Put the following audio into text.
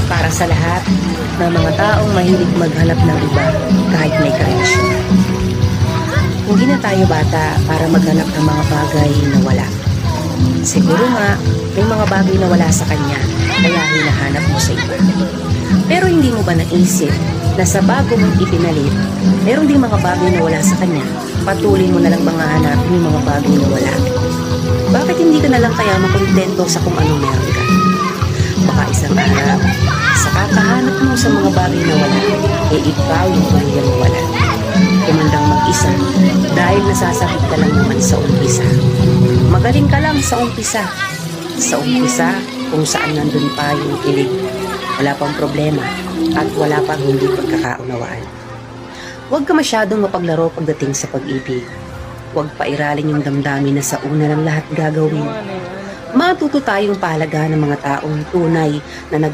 para sa lahat ng mga taong mahilig maghanap ng iba kahit may karelasyon. Hindi na tayo bata para maghanap ng mga bagay na wala. Siguro nga, may mga bagay na wala sa kanya, kaya hinahanap mo sa iba. Pero hindi mo ba naisip na sa bago mong ipinalit, meron ding mga bagay na wala sa kanya, patuloy mo na lang mga hanapin yung mga bagay na wala? Bakit hindi ka na lang kaya makontento sa kung anong meron ka? Baka isang araw, sa kakahanap mo sa mga bagay na wala, ikaw yung tuluyang wala. Kumandang mag-isa dahil nasasakit ka lang naman sa umpisa. Magaling ka lang sa umpisa. Sa umpisa, kung saan nandun pa yung kilig, wala pang problema at wala pang hindi pagkakaunawaan. Huwag ka masyadong mapaglaro pagdating sa pag-ibig. Huwag pairalin yung damdamin na sa una ng lahat gagawin. Matuto tayong pahalaga ng mga taong tunay na